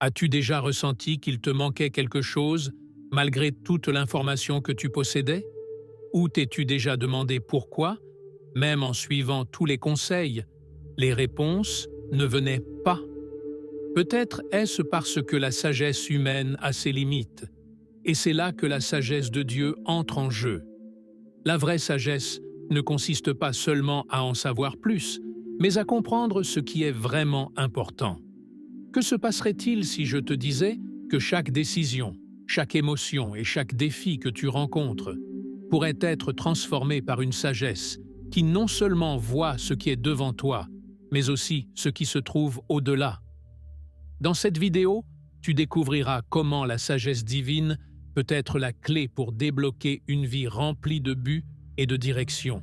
As-tu déjà ressenti qu'il te manquait quelque chose, malgré toute l'information que tu possédais? Ou t'es-tu déjà demandé pourquoi, même en suivant tous les conseils, les réponses ne venaient pas? Peut-être est-ce parce que la sagesse humaine a ses limites, et c'est là que la sagesse de Dieu entre en jeu. La vraie sagesse ne consiste pas seulement à en savoir plus, mais à comprendre ce qui est vraiment important. Que se passerait-il si je te disais que chaque décision, chaque émotion et chaque défi que tu rencontres pourrait être transformé par une sagesse qui non seulement voit ce qui est devant toi, mais aussi ce qui se trouve au-delà? Dans cette vidéo, tu découvriras comment la sagesse divine peut être la clé pour débloquer une vie remplie de buts et de direction.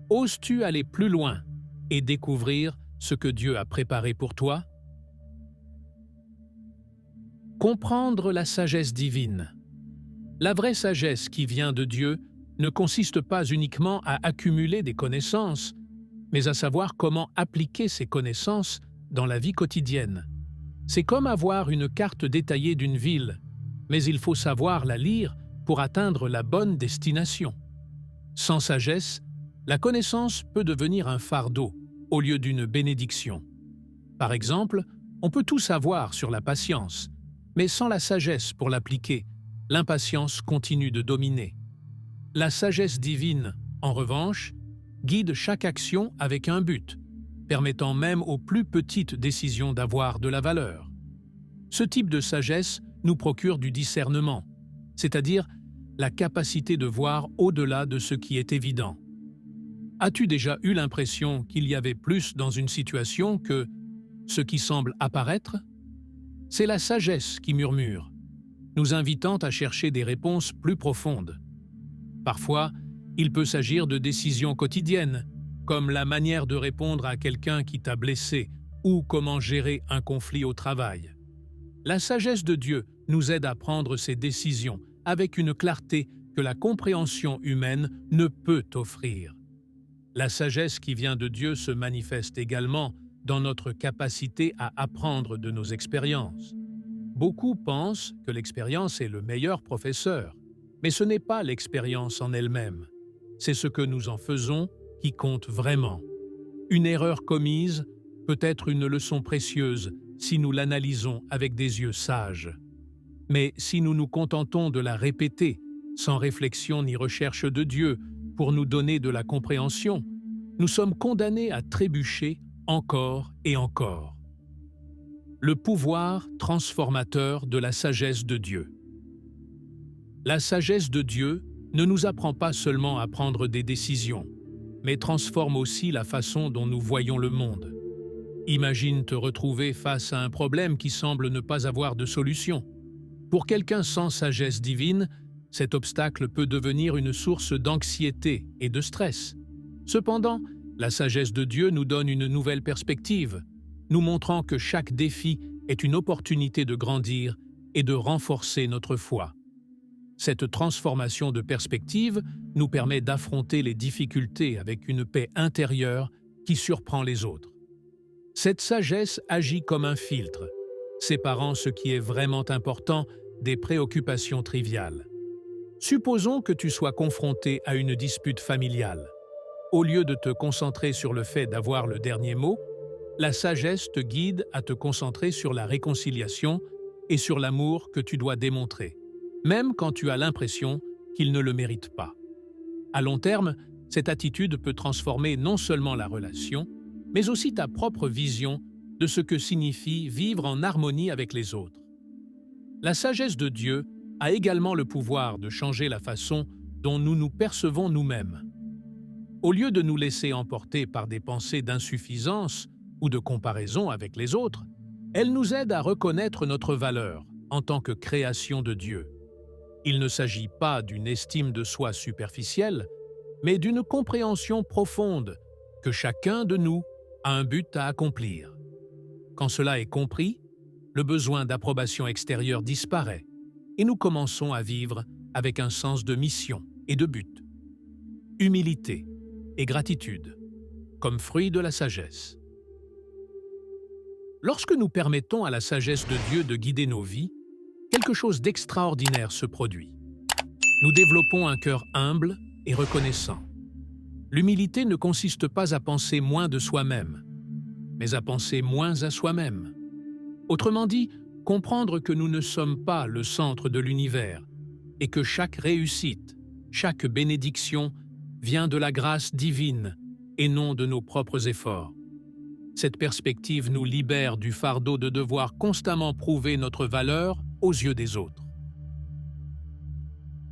Oses-tu aller plus loin et découvrir ce que Dieu a préparé pour toi? Comprendre la sagesse divine. La vraie sagesse qui vient de Dieu ne consiste pas uniquement à accumuler des connaissances, mais à savoir comment appliquer ces connaissances dans la vie quotidienne. C'est comme avoir une carte détaillée d'une ville, mais il faut savoir la lire pour atteindre la bonne destination. Sans sagesse, la connaissance peut devenir un fardeau au lieu d'une bénédiction. Par exemple, on peut tout savoir sur la patience, mais sans la sagesse pour l'appliquer, l'impatience continue de dominer. La sagesse divine, en revanche, guide chaque action avec un but, permettant même aux plus petites décisions d'avoir de la valeur. Ce type de sagesse nous procure du discernement, c'est-à-dire la capacité de voir au-delà de ce qui est évident. As-tu déjà eu l'impression qu'il y avait plus dans une situation que ce qui semble apparaître? C'est la sagesse qui murmure, nous invitant à chercher des réponses plus profondes. Parfois, il peut s'agir de décisions quotidiennes, comme la manière de répondre à quelqu'un qui t'a blessé ou comment gérer un conflit au travail. La sagesse de Dieu nous aide à prendre ces décisions avec une clarté que la compréhension humaine ne peut offrir. La sagesse qui vient de Dieu se manifeste également dans notre capacité à apprendre de nos expériences. Beaucoup pensent que l'expérience est le meilleur professeur, mais ce n'est pas l'expérience en elle-même. C'est ce que nous en faisons qui compte vraiment. Une erreur commise peut être une leçon précieuse si nous l'analysons avec des yeux sages. Mais si nous nous contentons de la répéter, sans réflexion ni recherche de Dieu, pour nous donner de la compréhension, nous sommes condamnés à trébucher encore et encore. Le pouvoir transformateur de la sagesse de Dieu. La sagesse de Dieu ne nous apprend pas seulement à prendre des décisions, mais transforme aussi la façon dont nous voyons le monde. Imagine te retrouver face à un problème qui semble ne pas avoir de solution. Pour quelqu'un sans sagesse divine, cet obstacle peut devenir une source d'anxiété et de stress. Cependant, la sagesse de Dieu nous donne une nouvelle perspective, nous montrant que chaque défi est une opportunité de grandir et de renforcer notre foi. Cette transformation de perspective nous permet d'affronter les difficultés avec une paix intérieure qui surprend les autres. Cette sagesse agit comme un filtre, séparant ce qui est vraiment important des préoccupations triviales. Supposons que tu sois confronté à une dispute familiale. Au lieu de te concentrer sur le fait d'avoir le dernier mot, la sagesse te guide à te concentrer sur la réconciliation et sur l'amour que tu dois démontrer, même quand tu as l'impression qu'il ne le mérite pas. À long terme, cette attitude peut transformer non seulement la relation, mais aussi ta propre vision de ce que signifie vivre en harmonie avec les autres. La sagesse de Dieu a également le pouvoir de changer la façon dont nous nous percevons nous-mêmes. Au lieu de nous laisser emporter par des pensées d'insuffisance ou de comparaison avec les autres, elle nous aide à reconnaître notre valeur en tant que création de Dieu. Il ne s'agit pas d'une estime de soi superficielle, mais d'une compréhension profonde que chacun de nous a un but à accomplir. Quand cela est compris, le besoin d'approbation extérieure disparaît et nous commençons à vivre avec un sens de mission et de but. Humilité et gratitude, comme fruit de la sagesse. Lorsque nous permettons à la sagesse de Dieu de guider nos vies, quelque chose d'extraordinaire se produit. Nous développons un cœur humble et reconnaissant. L'humilité ne consiste pas à penser moins de soi-même, mais à penser moins à soi-même. Autrement dit, comprendre que nous ne sommes pas le centre de l'univers et que chaque réussite, chaque bénédiction vient de la grâce divine et non de nos propres efforts. Cette perspective nous libère du fardeau de devoir constamment prouver notre valeur aux yeux des autres.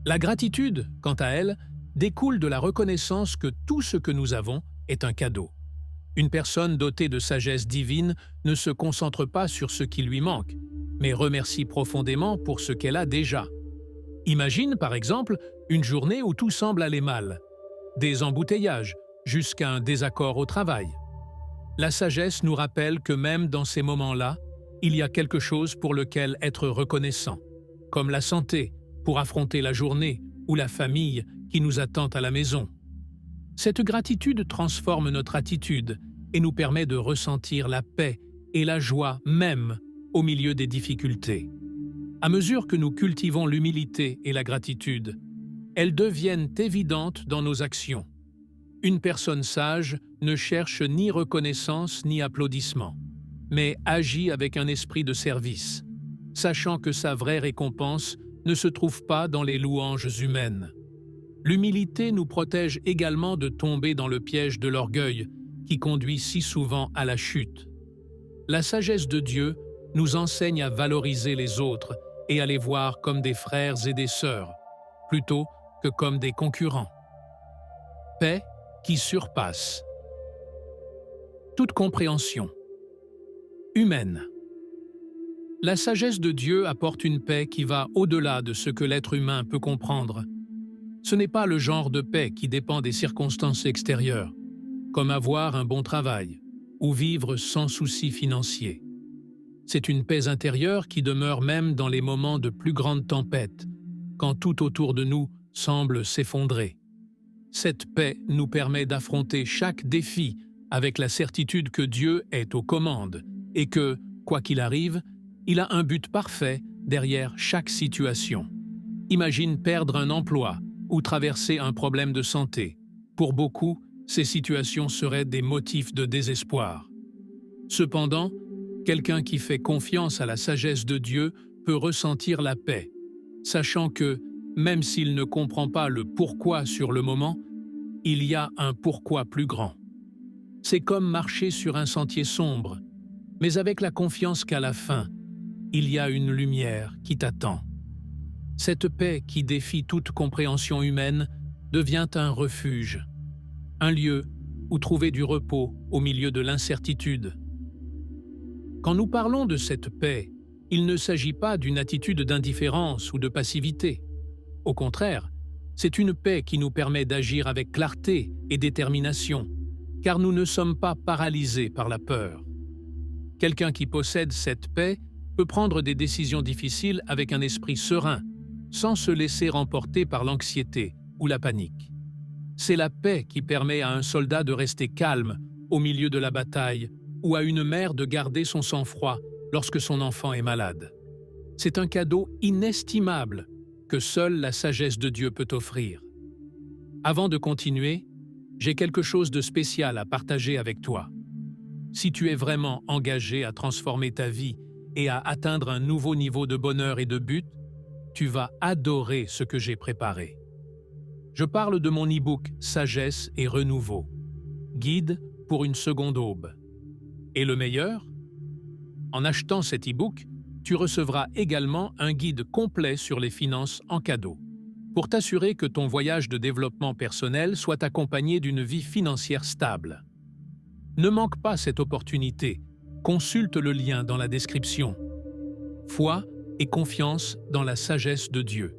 La gratitude, quant à elle, découle de la reconnaissance que tout ce que nous avons est un cadeau. Une personne dotée de sagesse divine ne se concentre pas sur ce qui lui manque, mais remercie profondément pour ce qu'elle a déjà. Imagine, par exemple, une journée où tout semble aller mal, des embouteillages, jusqu'à un désaccord au travail. La sagesse nous rappelle que même dans ces moments-là, il y a quelque chose pour lequel être reconnaissant, comme la santé, pour affronter la journée, ou la famille qui nous attend à la maison. Cette gratitude transforme notre attitude et nous permet de ressentir la paix et la joie même au milieu des difficultés. À mesure que nous cultivons l'humilité et la gratitude, elles deviennent évidentes dans nos actions. Une personne sage ne cherche ni reconnaissance ni applaudissement, mais agit avec un esprit de service, sachant que sa vraie récompense ne se trouve pas dans les louanges humaines. L'humilité nous protège également de tomber dans le piège de l'orgueil qui conduit si souvent à la chute. La sagesse de Dieu nous enseigne à valoriser les autres et à les voir comme des frères et des sœurs, plutôt que comme des concurrents. Paix qui surpasse toute compréhension humaine. La sagesse de Dieu apporte une paix qui va au-delà de ce que l'être humain peut comprendre. Ce n'est pas le genre de paix qui dépend des circonstances extérieures, comme avoir un bon travail ou vivre sans soucis financiers. C'est une paix intérieure qui demeure même dans les moments de plus grande tempête, quand tout autour de nous semble s'effondrer. Cette paix nous permet d'affronter chaque défi avec la certitude que Dieu est aux commandes et que, quoi qu'il arrive, il a un but parfait derrière chaque situation. Imagine perdre un emploi ou traverser un problème de santé. Pour beaucoup, ces situations seraient des motifs de désespoir. Cependant, quelqu'un qui fait confiance à la sagesse de Dieu peut ressentir la paix, sachant que, même s'il ne comprend pas le pourquoi sur le moment, il y a un pourquoi plus grand. C'est comme marcher sur un sentier sombre, mais avec la confiance qu'à la fin, il y a une lumière qui t'attend. Cette paix qui défie toute compréhension humaine devient un refuge, un lieu où trouver du repos au milieu de l'incertitude. Quand nous parlons de cette paix, il ne s'agit pas d'une attitude d'indifférence ou de passivité. Au contraire, c'est une paix qui nous permet d'agir avec clarté et détermination, car nous ne sommes pas paralysés par la peur. Quelqu'un qui possède cette paix peut prendre des décisions difficiles avec un esprit serein, sans se laisser remporter par l'anxiété ou la panique. C'est la paix qui permet à un soldat de rester calme au milieu de la bataille ou à une mère de garder son sang-froid lorsque son enfant est malade. C'est un cadeau inestimable que seule la sagesse de Dieu peut offrir. Avant de continuer, j'ai quelque chose de spécial à partager avec toi. Si tu es vraiment engagé à transformer ta vie et à atteindre un nouveau niveau de bonheur et de but, tu vas adorer ce que j'ai préparé. Je parle de mon e-book « Sagesse et renouveau », guide pour une seconde aube. Et le meilleur? En achetant cet e-book, tu recevras également un guide complet sur les finances en cadeau, pour t'assurer que ton voyage de développement personnel soit accompagné d'une vie financière stable. Ne manque pas cette opportunité, consulte le lien dans la description. Foi et confiance dans la sagesse de Dieu.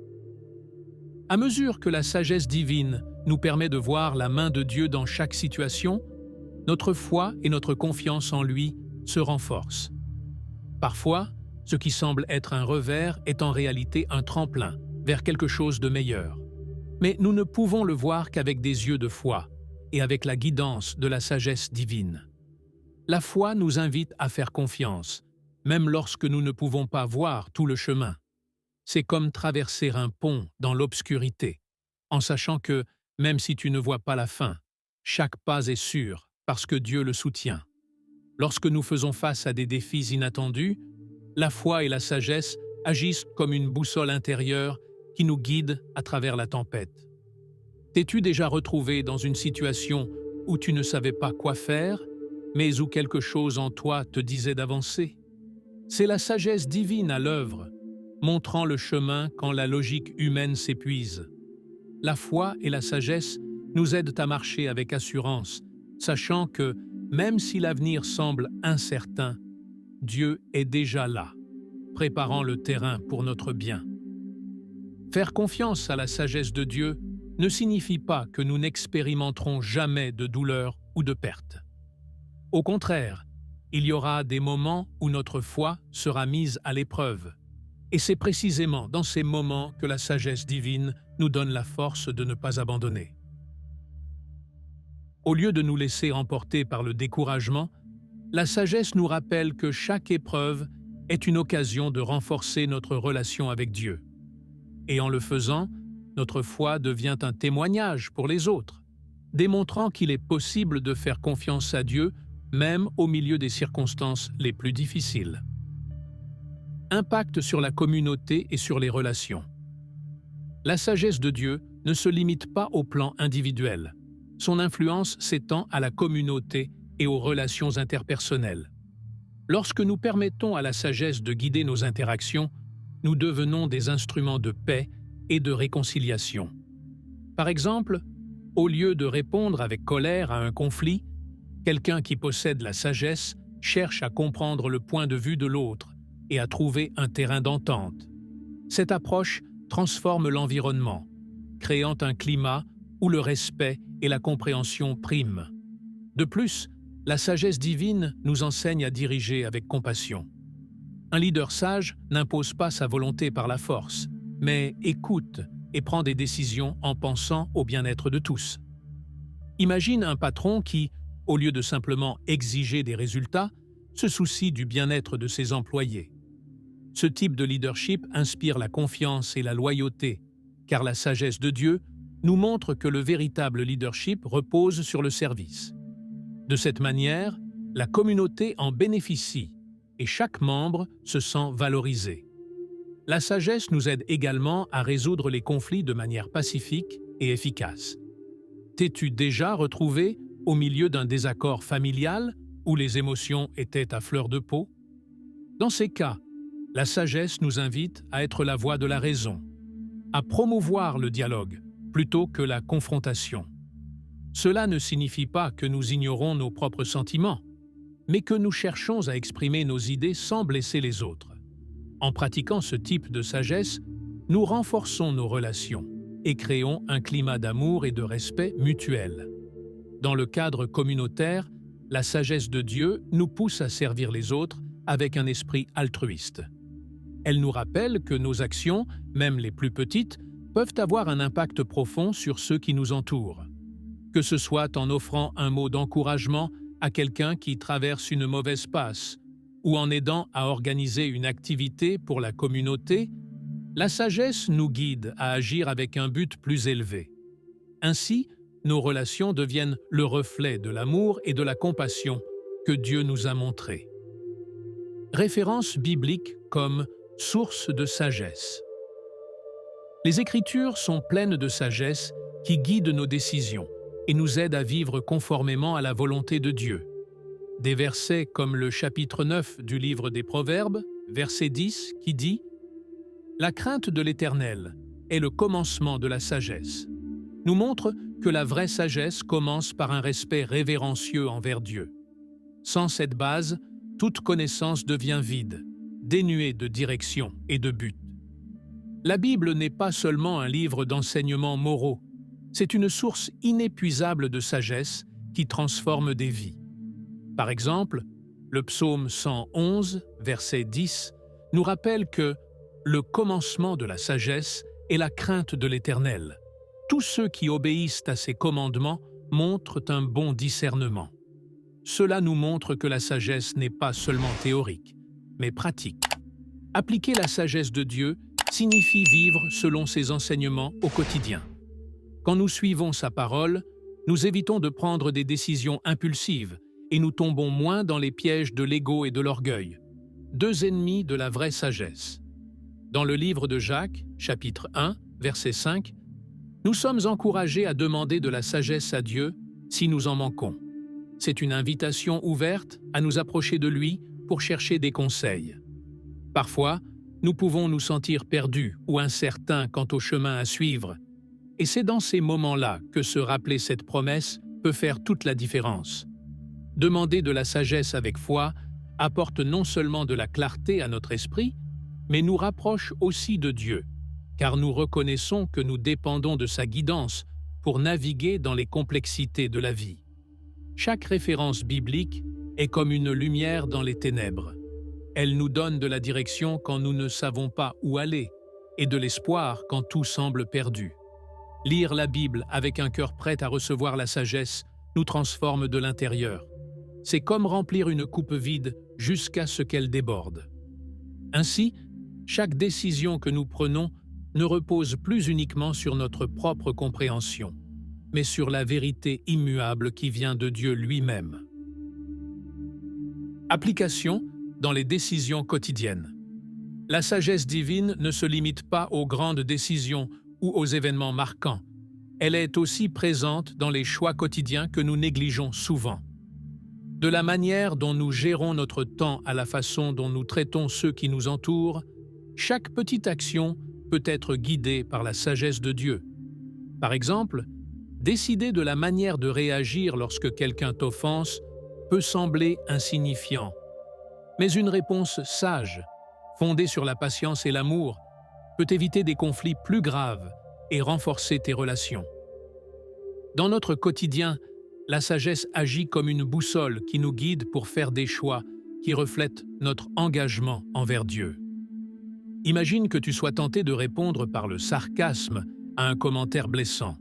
À mesure que la sagesse divine nous permet de voir la main de Dieu dans chaque situation, notre foi et notre confiance en lui se renforcent. Parfois, ce qui semble être un revers est en réalité un tremplin vers quelque chose de meilleur. Mais nous ne pouvons le voir qu'avec des yeux de foi et avec la guidance de la sagesse divine. La foi nous invite à faire confiance, même lorsque nous ne pouvons pas voir tout le chemin. C'est comme traverser un pont dans l'obscurité, en sachant que, même si tu ne vois pas la fin, chaque pas est sûr parce que Dieu le soutient. Lorsque nous faisons face à des défis inattendus, la foi et la sagesse agissent comme une boussole intérieure qui nous guide à travers la tempête. T'es-tu déjà retrouvé dans une situation où tu ne savais pas quoi faire, mais où quelque chose en toi te disait d'avancer? C'est la sagesse divine à l'œuvre, montrant le chemin quand la logique humaine s'épuise. La foi et la sagesse nous aident à marcher avec assurance, sachant que, même si l'avenir semble incertain, Dieu est déjà là, préparant le terrain pour notre bien. Faire confiance à la sagesse de Dieu ne signifie pas que nous n'expérimenterons jamais de douleur ou de perte. Au contraire, il y aura des moments où notre foi sera mise à l'épreuve. Et c'est précisément dans ces moments que la sagesse divine nous donne la force de ne pas abandonner. Au lieu de nous laisser emporter par le découragement, la sagesse nous rappelle que chaque épreuve est une occasion de renforcer notre relation avec Dieu. Et en le faisant, notre foi devient un témoignage pour les autres, démontrant qu'il est possible de faire confiance à Dieu même au milieu des circonstances les plus difficiles. Impact sur la communauté et sur les relations. La sagesse de Dieu ne se limite pas au plan individuel. Son influence s'étend à la communauté et aux relations interpersonnelles. Lorsque nous permettons à la sagesse de guider nos interactions, nous devenons des instruments de paix et de réconciliation. Par exemple, au lieu de répondre avec colère à un conflit, quelqu'un qui possède la sagesse cherche à comprendre le point de vue de l'autre et à trouver un terrain d'entente. Cette approche transforme l'environnement, créant un climat où le respect et la compréhension priment. De plus, la sagesse divine nous enseigne à diriger avec compassion. Un leader sage n'impose pas sa volonté par la force, mais écoute et prend des décisions en pensant au bien-être de tous. Imagine un patron qui, au lieu de simplement exiger des résultats, se soucie du bien-être de ses employés. Ce type de leadership inspire la confiance et la loyauté, car la sagesse de Dieu nous montre que le véritable leadership repose sur le service. De cette manière, la communauté en bénéficie et chaque membre se sent valorisé. La sagesse nous aide également à résoudre les conflits de manière pacifique et efficace. T'es-tu déjà retrouvé au milieu d'un désaccord familial où les émotions étaient à fleur de peau? Dans ces cas, la sagesse nous invite à être la voix de la raison, à promouvoir le dialogue plutôt que la confrontation. Cela ne signifie pas que nous ignorons nos propres sentiments, mais que nous cherchons à exprimer nos idées sans blesser les autres. En pratiquant ce type de sagesse, nous renforçons nos relations et créons un climat d'amour et de respect mutuel. Dans le cadre communautaire, la sagesse de Dieu nous pousse à servir les autres avec un esprit altruiste. Elle nous rappelle que nos actions, même les plus petites, peuvent avoir un impact profond sur ceux qui nous entourent. Que ce soit en offrant un mot d'encouragement à quelqu'un qui traverse une mauvaise passe, ou en aidant à organiser une activité pour la communauté, la sagesse nous guide à agir avec un but plus élevé. Ainsi, nos relations deviennent le reflet de l'amour et de la compassion que Dieu nous a montrés. Références bibliques comme source de sagesse. Les Écritures sont pleines de sagesse qui guident nos décisions et nous aident à vivre conformément à la volonté de Dieu. Des versets comme le chapitre 9 du livre des Proverbes, verset 10, qui dit « La crainte de l'Éternel est le commencement de la sagesse », nous montre que la vraie sagesse commence par un respect révérencieux envers Dieu. Sans cette base, toute connaissance devient vide, dénuée de direction et de but. La Bible n'est pas seulement un livre d'enseignements moraux, c'est une source inépuisable de sagesse qui transforme des vies. Par exemple, le psaume 111, verset 10, nous rappelle que « le commencement de la sagesse est la crainte de l'Éternel. Tous ceux qui obéissent à ses commandements montrent un bon discernement. » cela nous montre que la sagesse n'est pas seulement théorique, mais pratique. Appliquer la sagesse de Dieu signifie vivre selon ses enseignements au quotidien. Quand nous suivons sa parole, nous évitons de prendre des décisions impulsives et nous tombons moins dans les pièges de l'ego et de l'orgueil, deux ennemis de la vraie sagesse. Dans le livre de Jacques, chapitre 1, verset 5, nous sommes encouragés à demander de la sagesse à Dieu si nous en manquons. C'est une invitation ouverte à nous approcher de lui pour chercher des conseils. Parfois, nous pouvons nous sentir perdus ou incertains quant au chemin à suivre, et c'est dans ces moments-là que se rappeler cette promesse peut faire toute la différence. Demander de la sagesse avec foi apporte non seulement de la clarté à notre esprit, mais nous rapproche aussi de Dieu, car nous reconnaissons que nous dépendons de sa guidance pour naviguer dans les complexités de la vie. Chaque référence biblique est comme une lumière dans les ténèbres. Elle nous donne de la direction quand nous ne savons pas où aller et de l'espoir quand tout semble perdu. Lire la Bible avec un cœur prêt à recevoir la sagesse nous transforme de l'intérieur. C'est comme remplir une coupe vide jusqu'à ce qu'elle déborde. Ainsi, chaque décision que nous prenons ne repose plus uniquement sur notre propre compréhension, mais sur la vérité immuable qui vient de Dieu lui-même. Application dans les décisions quotidiennes. La sagesse divine ne se limite pas aux grandes décisions ou aux événements marquants. Elle est aussi présente dans les choix quotidiens que nous négligeons souvent. De la manière dont nous gérons notre temps à la façon dont nous traitons ceux qui nous entourent, chaque petite action peut être guidée par la sagesse de Dieu. Par exemple, décider de la manière de réagir lorsque quelqu'un t'offense peut sembler insignifiant. Mais une réponse sage, fondée sur la patience et l'amour, peut éviter des conflits plus graves et renforcer tes relations. Dans notre quotidien, la sagesse agit comme une boussole qui nous guide pour faire des choix qui reflètent notre engagement envers Dieu. Imagine que tu sois tenté de répondre par le sarcasme à un commentaire blessant.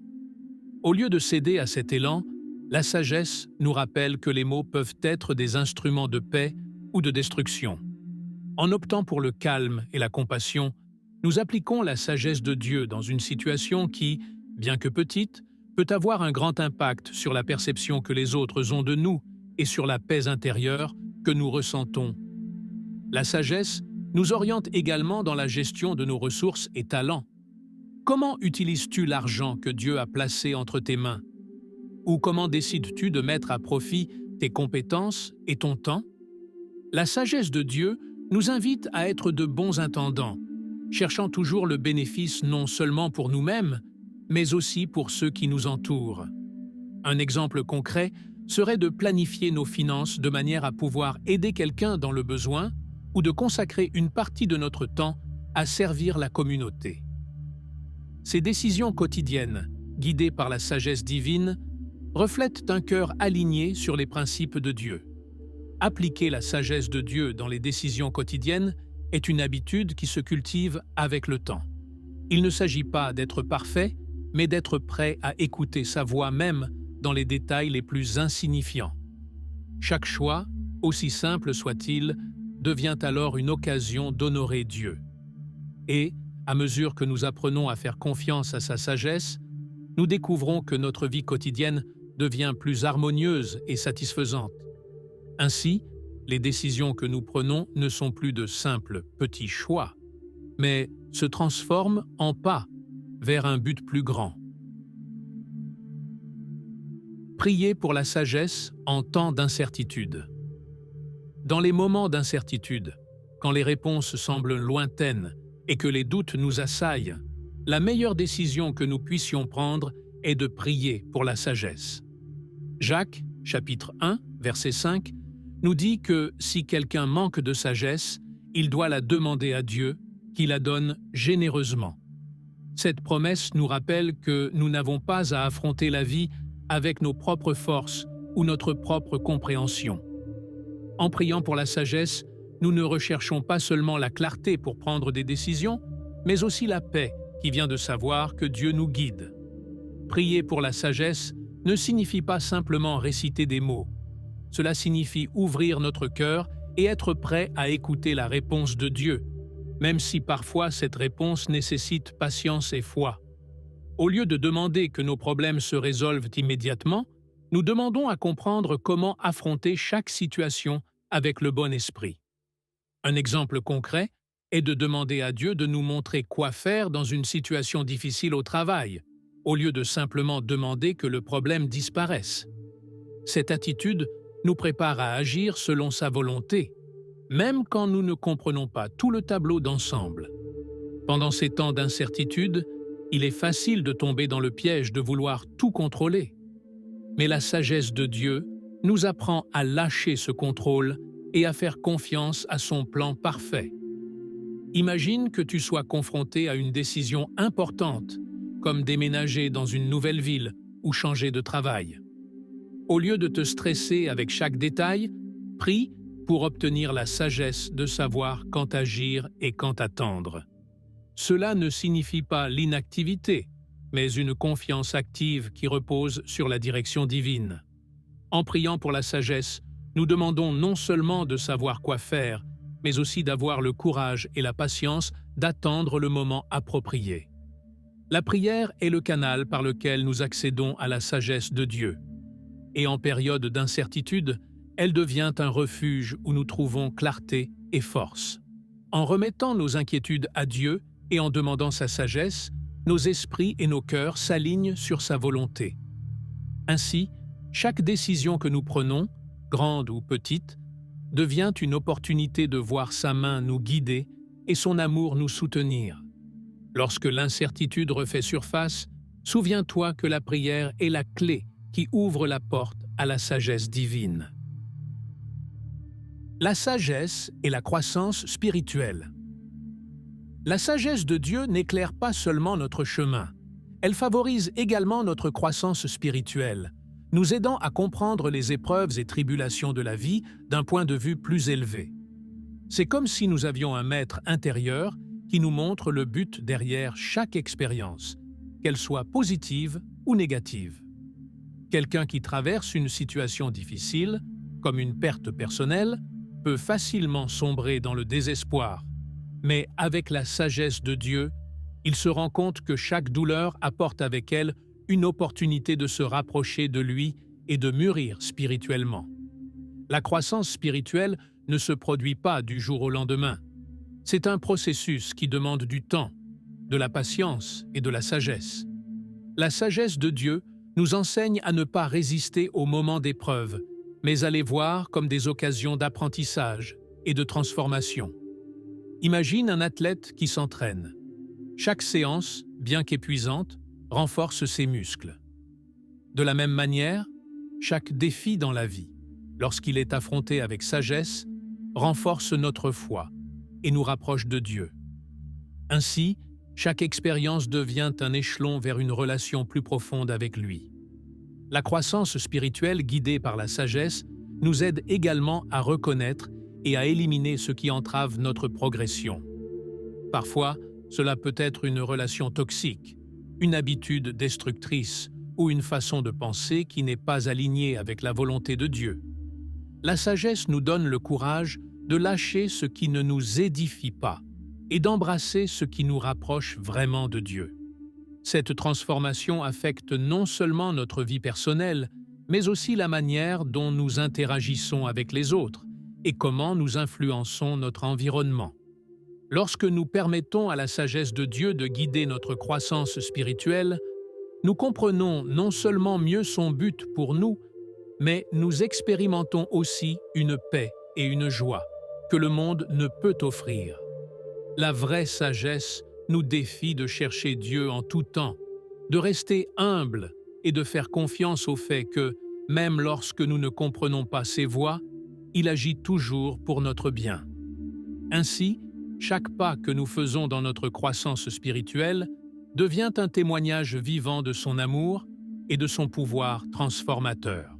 Au lieu de céder à cet élan, la sagesse nous rappelle que les mots peuvent être des instruments de paix ou de destruction. En optant pour le calme et la compassion, nous appliquons la sagesse de Dieu dans une situation qui, bien que petite, peut avoir un grand impact sur la perception que les autres ont de nous et sur la paix intérieure que nous ressentons. La sagesse nous oriente également dans la gestion de nos ressources et talents. Comment utilises-tu l'argent que Dieu a placé entre tes mains? Ou comment décides-tu de mettre à profit tes compétences et ton temps? La sagesse de Dieu nous invite à être de bons intendants, cherchant toujours le bénéfice non seulement pour nous-mêmes, mais aussi pour ceux qui nous entourent. Un exemple concret serait de planifier nos finances de manière à pouvoir aider quelqu'un dans le besoin ou de consacrer une partie de notre temps à servir la communauté. Ces décisions quotidiennes, guidées par la sagesse divine, reflètent un cœur aligné sur les principes de Dieu. Appliquer la sagesse de Dieu dans les décisions quotidiennes est une habitude qui se cultive avec le temps. Il ne s'agit pas d'être parfait, mais d'être prêt à écouter sa voix même dans les détails les plus insignifiants. Chaque choix, aussi simple soit-il, devient alors une occasion d'honorer Dieu. Et, à mesure que nous apprenons à faire confiance à sa sagesse, nous découvrons que notre vie quotidienne devient plus harmonieuse et satisfaisante. Ainsi, les décisions que nous prenons ne sont plus de simples petits choix, mais se transforment en pas vers un but plus grand. Prier pour la sagesse en temps d'incertitude. Dans les moments d'incertitude, quand les réponses semblent lointaines et que les doutes nous assaillent, la meilleure décision que nous puissions prendre est de prier pour la sagesse. Jacques, chapitre 1, verset 5, nous dit que si quelqu'un manque de sagesse, il doit la demander à Dieu, qui la donne généreusement. Cette promesse nous rappelle que nous n'avons pas à affronter la vie avec nos propres forces ou notre propre compréhension. En priant pour la sagesse, nous ne recherchons pas seulement la clarté pour prendre des décisions, mais aussi la paix qui vient de savoir que Dieu nous guide. Prier pour la sagesse ne signifie pas simplement réciter des mots. cela signifie ouvrir notre cœur et être prêt à écouter la réponse de Dieu, même si parfois cette réponse nécessite patience et foi. Au lieu de demander que nos problèmes se résolvent immédiatement, nous demandons à comprendre comment affronter chaque situation avec le bon esprit. Un exemple concret est de demander à Dieu de nous montrer quoi faire dans une situation difficile au travail, au lieu de simplement demander que le problème disparaisse. Cette attitude nous prépare à agir selon sa volonté, même quand nous ne comprenons pas tout le tableau d'ensemble. Pendant ces temps d'incertitude, il est facile de tomber dans le piège de vouloir tout contrôler. Mais la sagesse de Dieu nous apprend à lâcher ce contrôle et à faire confiance à son plan parfait. Imagine que tu sois confronté à une décision importante, comme déménager dans une nouvelle ville ou changer de travail. Au lieu de te stresser avec chaque détail, prie pour obtenir la sagesse de savoir quand agir et quand attendre. Cela ne signifie pas l'inactivité, mais une confiance active qui repose sur la direction divine. En priant pour la sagesse, nous demandons non seulement de savoir quoi faire, mais aussi d'avoir le courage et la patience d'attendre le moment approprié. La prière est le canal par lequel nous accédons à la sagesse de Dieu. Et en période d'incertitude, elle devient un refuge où nous trouvons clarté et force. En remettant nos inquiétudes à Dieu et en demandant sa sagesse, nos esprits et nos cœurs s'alignent sur sa volonté. Ainsi, chaque décision que nous prenons, grande ou petite, devient une opportunité de voir sa main nous guider et son amour nous soutenir. Lorsque l'incertitude refait surface, souviens-toi que la prière est la clé qui ouvre la porte à la sagesse divine. La sagesse et la croissance spirituelle. La sagesse de Dieu n'éclaire pas seulement notre chemin, elle favorise également notre croissance spirituelle, nous aidant à comprendre les épreuves et tribulations de la vie d'un point de vue plus élevé. C'est comme si nous avions un maître intérieur qui nous montre le but derrière chaque expérience, qu'elle soit positive ou négative. Quelqu'un qui traverse une situation difficile, comme une perte personnelle, peut facilement sombrer dans le désespoir. Mais avec la sagesse de Dieu, il se rend compte que chaque douleur apporte avec elle une opportunité de se rapprocher de lui et de mûrir spirituellement. La croissance spirituelle ne se produit pas du jour au lendemain. C'est un processus qui demande du temps, de la patience et de la sagesse. La sagesse de Dieu nous enseigne à ne pas résister aux moments d'épreuve, mais à les voir comme des occasions d'apprentissage et de transformation. Imagine un athlète qui s'entraîne. Chaque séance, bien qu'épuisante, renforce ses muscles. De la même manière, chaque défi dans la vie, lorsqu'il est affronté avec sagesse, renforce notre foi et nous rapproche de Dieu. Ainsi, chaque expérience devient un échelon vers une relation plus profonde avec lui. La croissance spirituelle guidée par la sagesse nous aide également à reconnaître et à éliminer ce qui entrave notre progression. Parfois, cela peut être une relation toxique, une habitude destructrice ou une façon de penser qui n'est pas alignée avec la volonté de Dieu. La sagesse nous donne le courage de lâcher ce qui ne nous édifie pas et d'embrasser ce qui nous rapproche vraiment de Dieu. Cette transformation affecte non seulement notre vie personnelle, mais aussi la manière dont nous interagissons avec les autres et comment nous influençons notre environnement. Lorsque nous permettons à la sagesse de Dieu de guider notre croissance spirituelle, nous comprenons non seulement mieux son but pour nous, mais nous expérimentons aussi une paix et une joie que le monde ne peut offrir. La vraie sagesse nous défie de chercher Dieu en tout temps, de rester humble et de faire confiance au fait que, même lorsque nous ne comprenons pas ses voies, il agit toujours pour notre bien. Ainsi, chaque pas que nous faisons dans notre croissance spirituelle devient un témoignage vivant de son amour et de son pouvoir transformateur.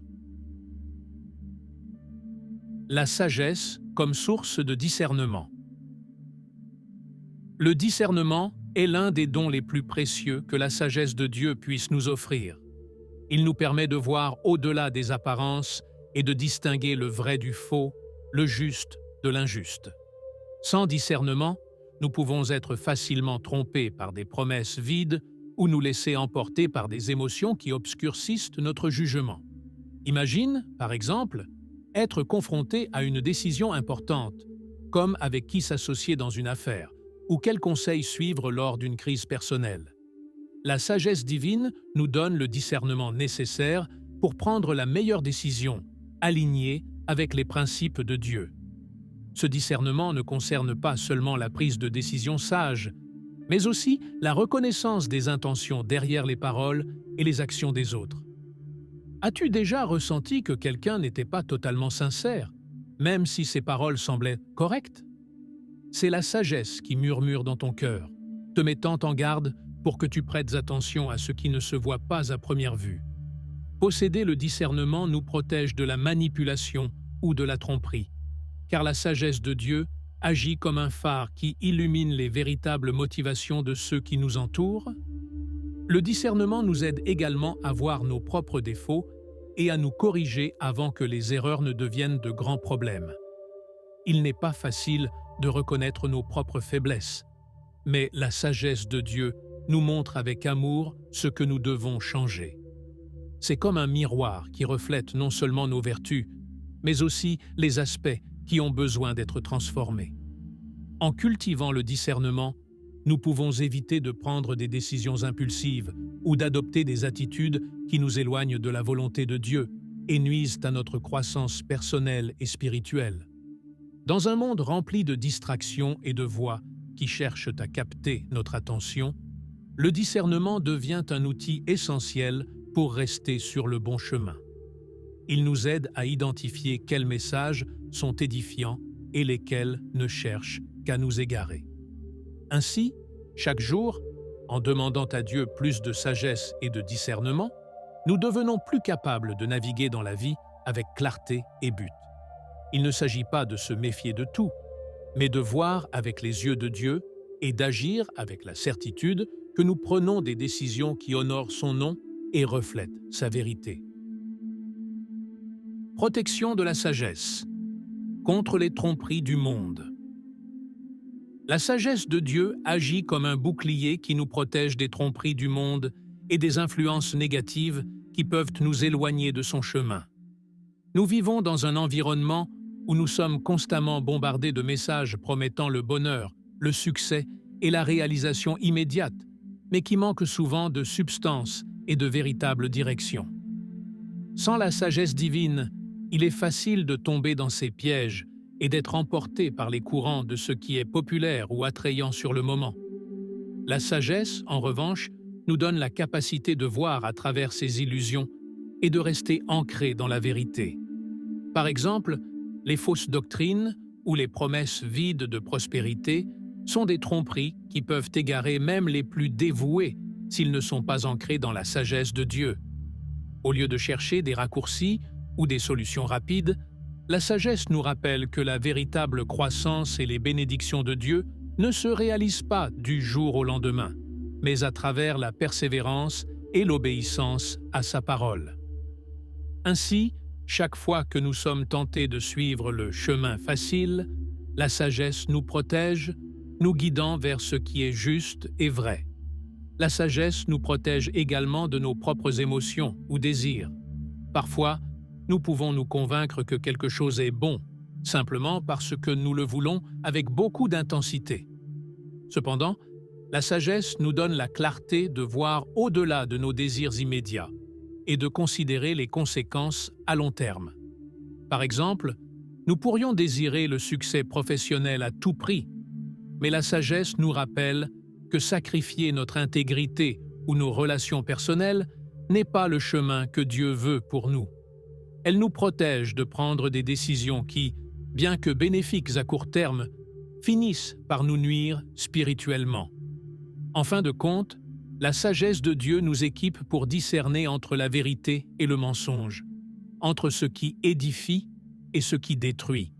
La sagesse comme source de discernement. Le discernement est l'un des dons les plus précieux que la sagesse de Dieu puisse nous offrir. Il nous permet de voir au-delà des apparences et de distinguer le vrai du faux, le juste de l'injuste. Sans discernement, nous pouvons être facilement trompés par des promesses vides ou nous laisser emporter par des émotions qui obscurcissent notre jugement. Imagine, par exemple, être confronté à une décision importante, comme avec qui s'associer dans une affaire, ou quel conseil suivre lors d'une crise personnelle. La sagesse divine nous donne le discernement nécessaire pour prendre la meilleure décision, alignée avec les principes de Dieu. Ce discernement ne concerne pas seulement la prise de décision sage, mais aussi la reconnaissance des intentions derrière les paroles et les actions des autres. As-tu déjà ressenti que quelqu'un n'était pas totalement sincère, même si ses paroles semblaient correctes? C'est la sagesse qui murmure dans ton cœur, te mettant en garde pour que tu prêtes attention à ce qui ne se voit pas à première vue. Posséder le discernement nous protège de la manipulation ou de la tromperie, car la sagesse de Dieu agit comme un phare qui illumine les véritables motivations de ceux qui nous entourent. Le discernement nous aide également à voir nos propres défauts et à nous corriger avant que les erreurs ne deviennent de grands problèmes. Il n'est pas facile de reconnaître nos propres faiblesses, mais la sagesse de Dieu nous montre avec amour ce que nous devons changer. C'est comme un miroir qui reflète non seulement nos vertus, mais aussi les aspects qui ont besoin d'être transformés. En cultivant le discernement, nous pouvons éviter de prendre des décisions impulsives ou d'adopter des attitudes qui nous éloignent de la volonté de Dieu et nuisent à notre croissance personnelle et spirituelle. Dans un monde rempli de distractions et de voix qui cherchent à capter notre attention, le discernement devient un outil essentiel pour rester sur le bon chemin. Il nous aide à identifier quels messages sont édifiants et lesquels ne cherchent qu'à nous égarer. Ainsi, chaque jour, en demandant à Dieu plus de sagesse et de discernement, nous devenons plus capables de naviguer dans la vie avec clarté et but. Il ne s'agit pas de se méfier de tout, mais de voir avec les yeux de Dieu et d'agir avec la certitude que nous prenons des décisions qui honorent son nom et reflètent sa vérité. Protection de la sagesse contre les tromperies du monde. La sagesse de Dieu agit comme un bouclier qui nous protège des tromperies du monde et des influences négatives qui peuvent nous éloigner de son chemin. Nous vivons dans un environnement où nous sommes constamment bombardés de messages promettant le bonheur, le succès et la réalisation immédiate, mais qui manquent souvent de substance et de véritable direction. Sans la sagesse divine, il est facile de tomber dans ces pièges et d'être emporté par les courants de ce qui est populaire ou attrayant sur le moment. La sagesse, en revanche, nous donne la capacité de voir à travers ces illusions et de rester ancré dans la vérité. Par exemple, les fausses doctrines ou les promesses vides de prospérité sont des tromperies qui peuvent égarer même les plus dévoués s'ils ne sont pas ancrés dans la sagesse de Dieu. Au lieu de chercher des raccourcis ou des solutions rapides, la sagesse nous rappelle que la véritable croissance et les bénédictions de Dieu ne se réalisent pas du jour au lendemain, mais à travers la persévérance et l'obéissance à sa parole. Ainsi, chaque fois que nous sommes tentés de suivre le chemin facile, la sagesse nous protège, nous guidant vers ce qui est juste et vrai. La sagesse nous protège également de nos propres émotions ou désirs. Parfois, nous pouvons nous convaincre que quelque chose est bon, simplement parce que nous le voulons avec beaucoup d'intensité. Cependant, la sagesse nous donne la clarté de voir au-delà de nos désirs immédiats et de considérer les conséquences à long terme. Par exemple, nous pourrions désirer le succès professionnel à tout prix, mais la sagesse nous rappelle que sacrifier notre intégrité ou nos relations personnelles n'est pas le chemin que Dieu veut pour nous. Elle nous protège de prendre des décisions qui, bien que bénéfiques à court terme, finissent par nous nuire spirituellement. En fin de compte, la sagesse de Dieu nous équipe pour discerner entre la vérité et le mensonge, entre ce qui édifie et ce qui détruit.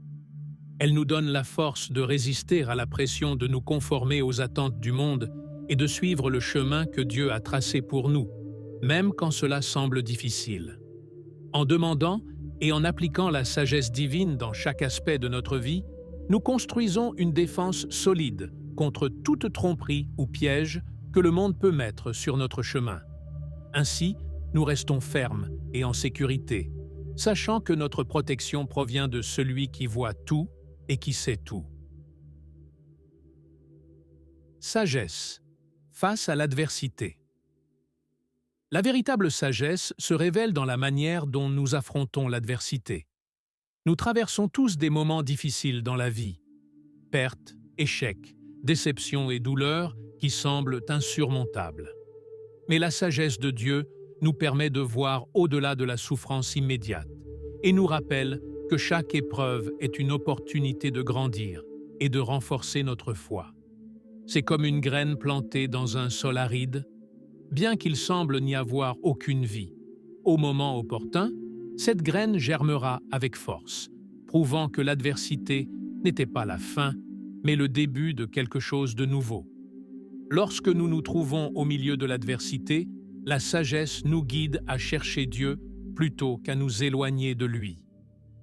Elle nous donne la force de résister à la pression de nous conformer aux attentes du monde et de suivre le chemin que Dieu a tracé pour nous, même quand cela semble difficile. En demandant et en appliquant la sagesse divine dans chaque aspect de notre vie, nous construisons une défense solide contre toute tromperie ou piège que le monde peut mettre sur notre chemin. Ainsi, nous restons fermes et en sécurité, sachant que notre protection provient de celui qui voit tout et qui sait tout. Sagesse face à l'adversité. La véritable sagesse se révèle dans la manière dont nous affrontons l'adversité. Nous traversons tous des moments difficiles dans la vie. Pertes, échecs, déceptions et douleurs qui semblent insurmontables. Mais la sagesse de Dieu nous permet de voir au-delà de la souffrance immédiate et nous rappelle que chaque épreuve est une opportunité de grandir et de renforcer notre foi. C'est comme une graine plantée dans un sol aride, bien qu'il semble n'y avoir aucune vie. Au moment opportun, cette graine germera avec force, prouvant que l'adversité n'était pas la fin, mais le début de quelque chose de nouveau. Lorsque nous nous trouvons au milieu de l'adversité, la sagesse nous guide à chercher Dieu plutôt qu'à nous éloigner de lui.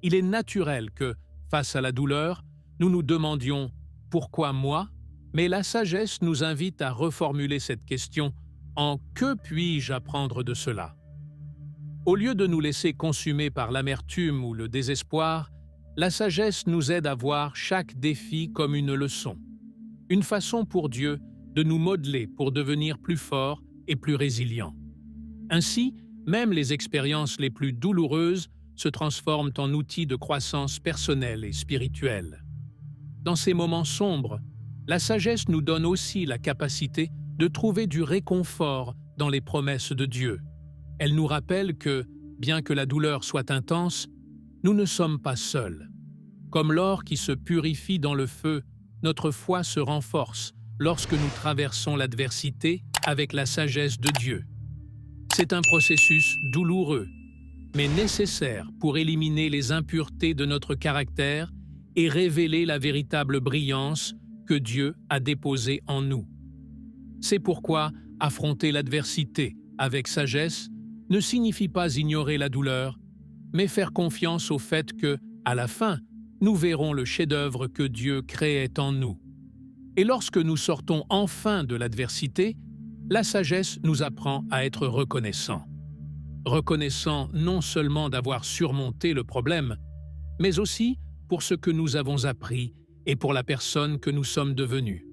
Il est naturel que, face à la douleur, nous nous demandions « Pourquoi moi ?» Mais la sagesse nous invite à reformuler cette question en « Que puis-je apprendre de cela ?» Au lieu de nous laisser consumer par l'amertume ou le désespoir, la sagesse nous aide à voir chaque défi comme une leçon, une façon pour Dieu de nous modeler pour devenir plus forts et plus résilients. Ainsi, même les expériences les plus douloureuses se transforment en outils de croissance personnelle et spirituelle. Dans ces moments sombres, la sagesse nous donne aussi la capacité de trouver du réconfort dans les promesses de Dieu. Elle nous rappelle que, bien que la douleur soit intense, nous ne sommes pas seuls. Comme l'or qui se purifie dans le feu, notre foi se renforce lorsque nous traversons l'adversité avec la sagesse de Dieu. C'est un processus douloureux, mais nécessaire pour éliminer les impuretés de notre caractère et révéler la véritable brillance que Dieu a déposée en nous. C'est pourquoi affronter l'adversité avec sagesse ne signifie pas ignorer la douleur, mais faire confiance au fait que, à la fin, nous verrons le chef-d'œuvre que Dieu créait en nous. Et lorsque nous sortons enfin de l'adversité, la sagesse nous apprend à être reconnaissants. Reconnaissants non seulement d'avoir surmonté le problème, mais aussi pour ce que nous avons appris et pour la personne que nous sommes devenus.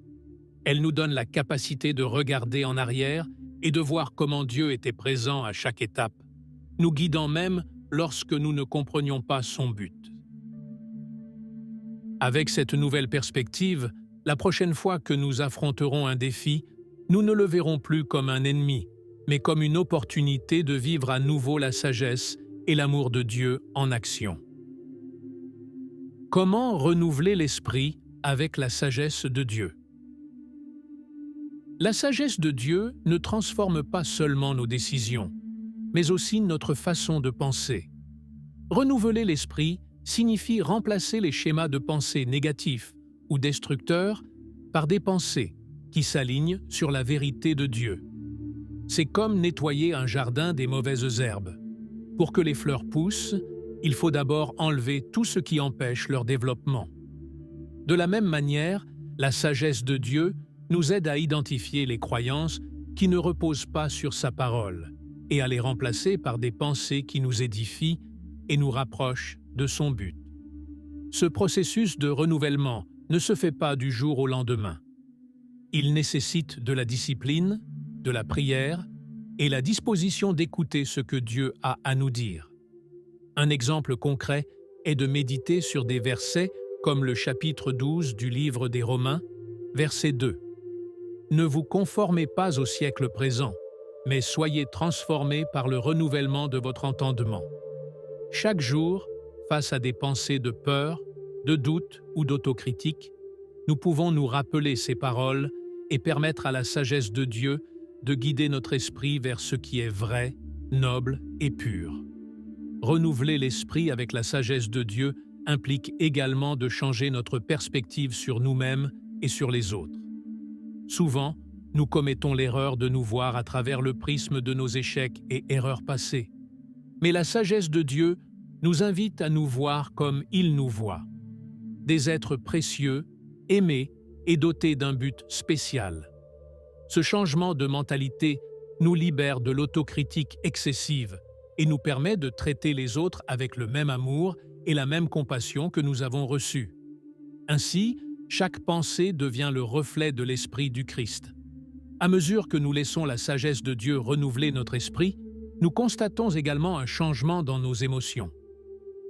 Elle nous donne la capacité de regarder en arrière et de voir comment Dieu était présent à chaque étape, nous guidant même lorsque nous ne comprenions pas son but. Avec cette nouvelle perspective, la prochaine fois que nous affronterons un défi, nous ne le verrons plus comme un ennemi, mais comme une opportunité de vivre à nouveau la sagesse et l'amour de Dieu en action. Comment renouveler l'esprit avec la sagesse de Dieu? La sagesse de Dieu ne transforme pas seulement nos décisions, mais aussi notre façon de penser. Renouveler l'esprit signifie remplacer les schémas de pensée négatifs ou destructeurs par des pensées qui s'alignent sur la vérité de Dieu. C'est comme nettoyer un jardin des mauvaises herbes. Pour que les fleurs poussent, il faut d'abord enlever tout ce qui empêche leur développement. De la même manière, la sagesse de Dieu nous aide à identifier les croyances qui ne reposent pas sur sa parole et à les remplacer par des pensées qui nous édifient et nous rapprochent de son but. Ce processus de renouvellement ne se fait pas du jour au lendemain. Il nécessite de la discipline, de la prière et la disposition d'écouter ce que Dieu a à nous dire. Un exemple concret est de méditer sur des versets comme le chapitre 12 du livre des Romains, verset 2. « Ne vous conformez pas au siècle présent, mais soyez transformés par le renouvellement de votre entendement. » Chaque jour, face à des pensées de peur, de doute ou d'autocritique, nous pouvons nous rappeler ces paroles et permettre à la sagesse de Dieu de guider notre esprit vers ce qui est vrai, noble et pur. Renouveler l'esprit avec la sagesse de Dieu implique également de changer notre perspective sur nous-mêmes et sur les autres. Souvent, nous commettons l'erreur de nous voir à travers le prisme de nos échecs et erreurs passées. Mais la sagesse de Dieu nous invite à nous voir comme il nous voit, des êtres précieux, aimés et dotés d'un but spécial. Ce changement de mentalité nous libère de l'autocritique excessive et nous permet de traiter les autres avec le même amour et la même compassion que nous avons reçus. Ainsi, chaque pensée devient le reflet de l'esprit du Christ. À mesure que nous laissons la sagesse de Dieu renouveler notre esprit, nous constatons également un changement dans nos émotions.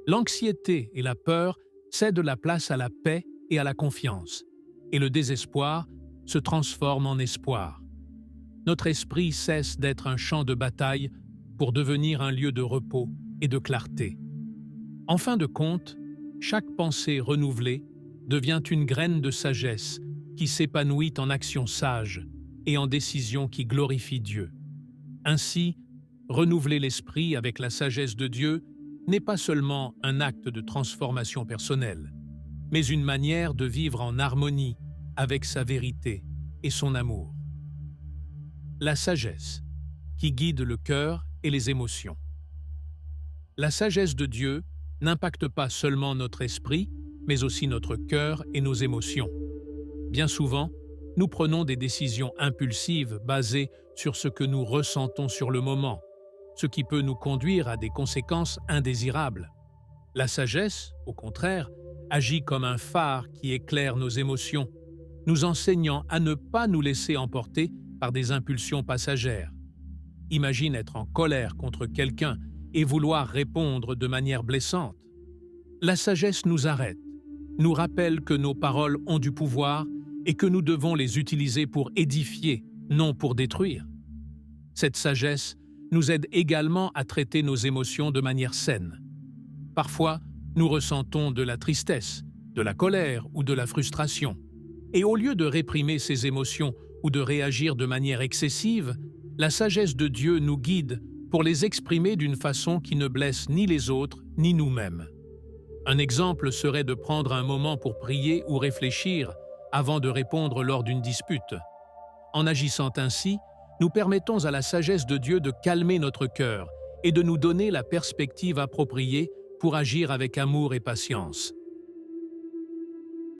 L'anxiété et la peur cèdent la place à la paix et à la confiance, et le désespoir se transforme en espoir. Notre esprit cesse d'être un champ de bataille pour devenir un lieu de repos et de clarté. En fin de compte, chaque pensée renouvelée devient une graine de sagesse qui s'épanouit en actions sages et en décisions qui glorifient Dieu. Ainsi, renouveler l'esprit avec la sagesse de Dieu n'est pas seulement un acte de transformation personnelle, mais une manière de vivre en harmonie avec sa vérité et son amour. La sagesse, qui guide le cœur et les émotions. La sagesse de Dieu n'impacte pas seulement notre esprit, mais aussi notre cœur et nos émotions. Bien souvent, nous prenons des décisions impulsives basées sur ce que nous ressentons sur le moment, ce qui peut nous conduire à des conséquences indésirables. La sagesse, au contraire, agit comme un phare qui éclaire nos émotions, nous enseignant à ne pas nous laisser emporter par des impulsions passagères. Imagine être en colère contre quelqu'un et vouloir répondre de manière blessante. La sagesse nous arrête, nous rappelle que nos paroles ont du pouvoir et que nous devons les utiliser pour édifier, non pour détruire. Cette sagesse nous aide également à traiter nos émotions de manière saine. Parfois, nous ressentons de la tristesse, de la colère ou de la frustration. Et au lieu de réprimer ces émotions ou de réagir de manière excessive, la sagesse de Dieu nous guide pour les exprimer d'une façon qui ne blesse ni les autres ni nous-mêmes. Un exemple serait de prendre un moment pour prier ou réfléchir avant de répondre lors d'une dispute. En agissant ainsi, nous permettons à la sagesse de Dieu de calmer notre cœur et de nous donner la perspective appropriée pour agir avec amour et patience.